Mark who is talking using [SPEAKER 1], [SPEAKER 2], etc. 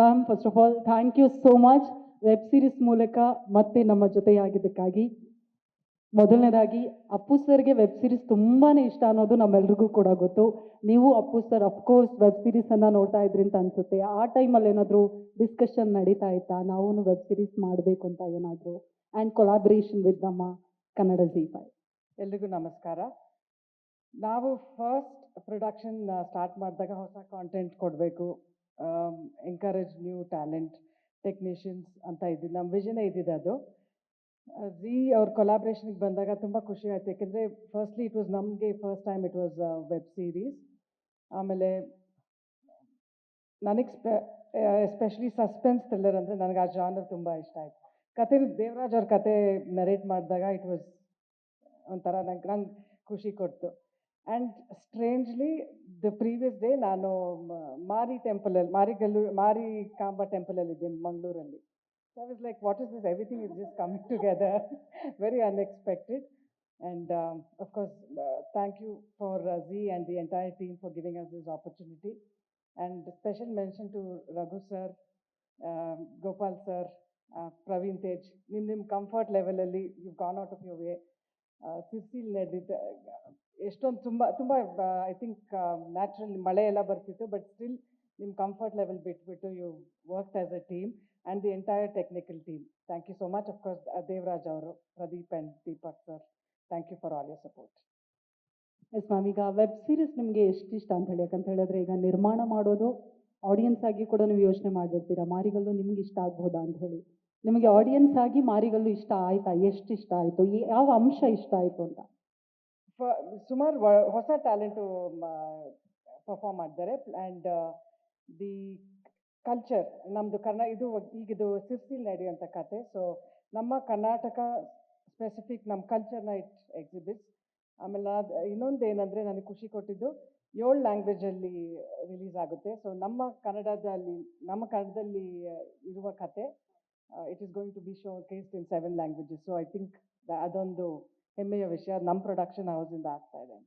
[SPEAKER 1] Ma'am, first of all thank you so much web series ಮೂಲಕ ಮತ್ತೆ ನಮ್ಮ ಜೊತೆಯಾಗಿದ್ದಕ್ಕಾಗಿ. ಮೊದಲನೇದಾಗಿ ಅಪ್ಪು ಸರ್ಗೆ ವೆಬ್ ಸೀರೀಸ್ ತುಂಬಾ ಇಷ್ಟ ಅನ್ನೋದು ನಮ್ಮೆಲ್ರಿಗೂ ಕೂಡ ಗೊತ್ತು. ನೀವು ಅಪ್ಪು ಸರ್ ಅಫ್ಕೋರ್ಸ್ ವೆಬ್ ಸೀರೀಸನ್ನು ನೋಡ್ತಾ ಇದ್ರಿ ಅಂತ ಅನಿಸುತ್ತೆ. ಆ ಟೈಮಲ್ಲಿ ಏನಾದರೂ ಡಿಸ್ಕಷನ್ ನಡೀತಾ ಇತ್ತಾ, ನಾವು ವೆಬ್ ಸೀರೀಸ್ ಮಾಡಬೇಕು ಅಂತ ಏನಾದರೂ, ಆ್ಯಂಡ್ ಕೊಲಾಬ್ರೇಷನ್ ವಿತ್ ನಮ್ಮ ಕನ್ನಡ ZEE5?
[SPEAKER 2] ಎಲ್ರಿಗೂ ನಮಸ್ಕಾರ. ನಾವು ಫಸ್ಟ್ ಪ್ರೊಡಕ್ಷನ್ ಸ್ಟಾರ್ಟ್ ಮಾಡಿದಾಗ ಹೊಸ ಕಾಂಟೆಂಟ್ ಕೊಡಬೇಕು, ಎಂಕರೇಜ್ ನ್ಯೂ ಟ್ಯಾಲೆಂಟ್ ಟೆಕ್ನಿಷಿಯನ್ಸ್ ಅಂತ ಇದ್ದಿದ್ದು ನಮ್ಮ ವಿಷನೇ ಇದ್ದಿದ್ದು. ಅದು ಅವ್ರ ಕೊಲಾಬ್ರೇಷನ್ಗೆ ಬಂದಾಗ ತುಂಬ ಖುಷಿ ಆಯ್ತು. ಯಾಕೆಂದರೆ ಫಸ್ಟ್ಲಿ ಇಟ್ ವಾಸ್ ನಮಗೆ first time it was web series. ಆಮೇಲೆ ನನಗೆ ಎಸ್ಪೆಷಲಿ ಸಸ್ಪೆನ್ಸ್ ಥ್ರಿಲ್ಲರ್ ಅಂದರೆ ನನಗೆ ಆ ಜಾನರ್ ತುಂಬ ಇಷ್ಟ ಆಯಿತು. ಕತೆ ದೇವರಾಜ್ ಅವ್ರ ಕತೆ ನರೇಟ್ ಮಾಡಿದಾಗ ಇಟ್ ವಾಸ್ ಒಂಥರ ನಂಗೆ ಖುಷಿ ಕೊಡ್ತು. And strangely the previous day ನಾನು ಮಾರಿ ಕಾಂಬಾ ಟೆಂಪಲಲ್ಲಿದ್ದೆ ಮಂಗಳೂರಲ್ಲಿ. So I was like, what is this? Everything is just coming together. Very unexpected. And of course, thank you for Zee and the entire team for giving us this opportunity. And special mention to Raghu sir, Gopal sir, Praveen Tej. Nim comfort level alli you've gone out of your way. Cecile ನಡೆದಿದ್ದ ಎಷ್ಟೊಂದು ತುಂಬ I think naturally ಮಳೆ ಎಲ್ಲ ಬರ್ತಿತ್ತು, but still ನಿಮ್ಮ comfort level ಬಿಟ್ಬಿಟ್ಟು you work as a team and the entire technical team. Thank you so much. Of course Devaraj ಅವರು, Pradeep and Deepak sir, thank you for all your support.
[SPEAKER 1] Yes ma'am, ಈಗ web series ನಿಮಗೆ ಎಷ್ಟು ಇಷ್ಟ ಅಂತ ಹೇಳಿ, ಯಾಕಂತ ಹೇಳಿದ್ರೆ ಈಗ ನಿರ್ಮಾಣ ಮಾಡೋದು ಆಡಿಯನ್ಸ್ ಆಗಿ ಕೂಡ ನೀವು ಯೋಚನೆ ಮಾಡಿರ್ತೀರಾ, ಮಾರಿಗಲ್ಲು ನಿಮ್ಗೆ ಇಷ್ಟ ಆಗ್ಬೋದಾ ಅಂತ ಹೇಳಿ. ನಿಮಗೆ ಆಡಿಯನ್ಸ್ ಆಗಿ ಮಾರಿಗಲ್ಲು ಇಷ್ಟ ಆಯ್ತಾ? ಎಷ್ಟು ಇಷ್ಟ ಆಯಿತು? ಯಾವ ಅಂಶ ಇಷ್ಟ ಆಯಿತು ಅಂತ?
[SPEAKER 2] ಸುಮಾರು ಹೊಸ ಟ್ಯಾಲೆಂಟು ಪರ್ಫಾರ್ಮ್ ಮಾಡಿದ್ದಾರೆ. ಆ್ಯಂಡ್ ದಿ ಕಲ್ಚರ್ ನಮ್ಮದು ಈಗಿದು ಸಿರ್ಸಿಲ್ ನಡೆಯುವಂಥ ಕತೆ. ಸೊ ನಮ್ಮ ಕರ್ನಾಟಕ ಸ್ಪೆಸಿಫಿಕ್ ನಮ್ಮ ಕಲ್ಚರ್ನ ಇಟ್ ಎಕ್ಸಿಬಿಟ್ಸ್. ಆಮೇಲೆ ಇನ್ನೊಂದು ಏನಂದರೆ ನನಗೆ ಖುಷಿ ಕೊಟ್ಟಿದ್ದು 7 ಲ್ಯಾಂಗ್ವೇಜಲ್ಲಿ ರಿಲೀಸ್ ಆಗುತ್ತೆ. ಸೊ ನಮ್ಮ ಕನ್ನಡದಲ್ಲಿ ಇರುವ ಕತೆ it is going to be showcased in 7 languages. So I think ಅದೊಂದು ಹೆಮ್ಮೆಯ ವಿಷಯ ನಮ್ಮ ಪ್ರೊಡಕ್ಷನ್ ಹೌಸಿಂದ ಆಗ್ತಾ ಇದೆ ಅಂತ.